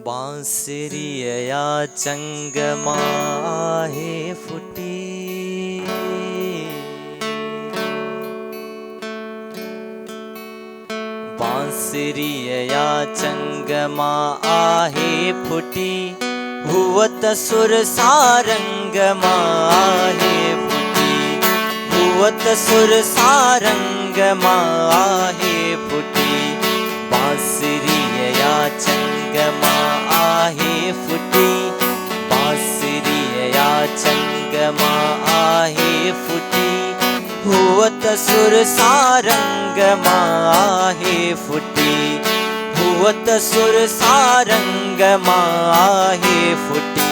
बांसुरिया चंगमा आहे फुटी, बांसुरिया चंगमा आहे फुटी, हुवत सुर सारंगमा आहे फुटी, हुवत सुर सारंगमा आहे फुटी, बांसुरिया चंगमा आहे फुटी, बांसुरिया चंगमा आहे फुटी, हुवत सुर सारंगमा आहे फुटी, हुवत सुर सारंगमा आहे फुटी,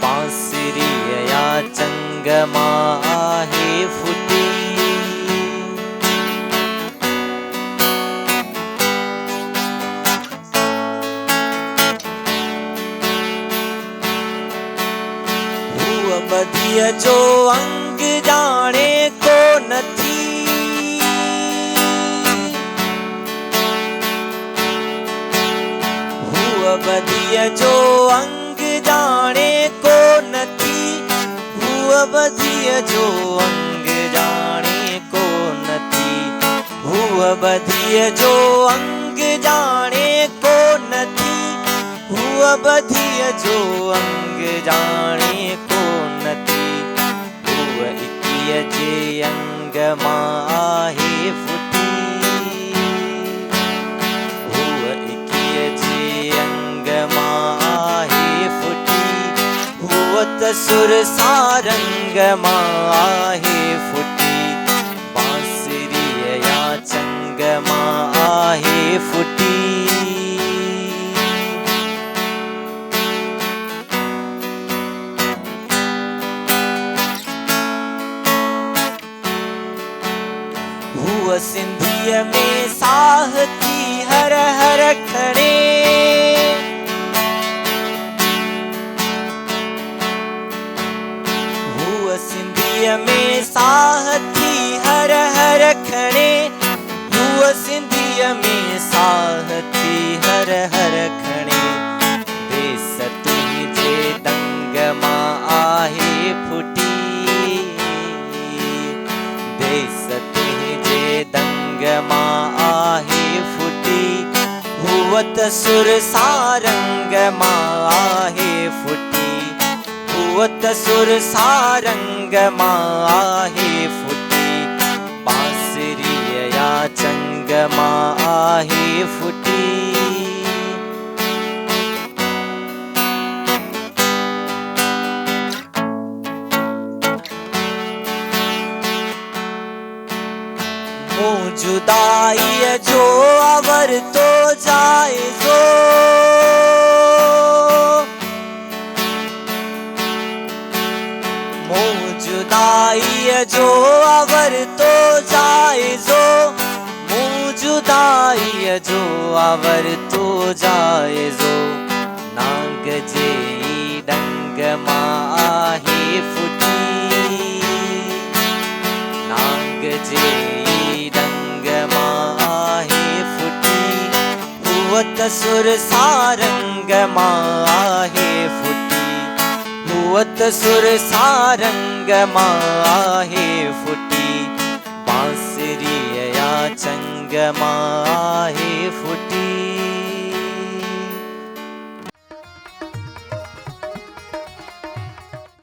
बांसुरिया चंगमा आहे फुटी। बधिया जो अंग जाने को नथी, हुआ बधिया जो अंग जाने को नथी, हुआ बधिया जो अंग जाने को नथी, हुआ बधिया जो अंग जाने को नथी, हुआ बधिया जो अंग जाने को नथी, हुआ इकिया जे अंग मां आहे फुटी, हुआ इकिया जे अंग मां आहे फुटी, हुवत सुर सारंग मां आहे फुटी, बांसुरिया चंगमा आहे फुटी। हुआ सिंधिया में साह थी हर हर खड़े, हुआ सिंधिया में साह थी हर हर खड़े, हुआ सिंधिया में साह थी हर हर खड़े, देस तुझे दंग मां आहे फुटी, देस दंग मां आहे फुटी, हुवत सुर सारंग मां आहे फुटी, हुवत सुर सारंग मां आहे फुटी, बांसुरिया चंगमा आहे फुटी। जुदाई जो अवर तो जाए जो, जुदाई जो अवर तो जाए जो, जुदाई जो अवर तो जाए जो, नांग जे डंग मां आहे फुटी, नांग जे हुवत सुर सारंग मां आहे फुटी, हुवत सुर सारंग मां आहे फुटी, बांसुरिया चंगमा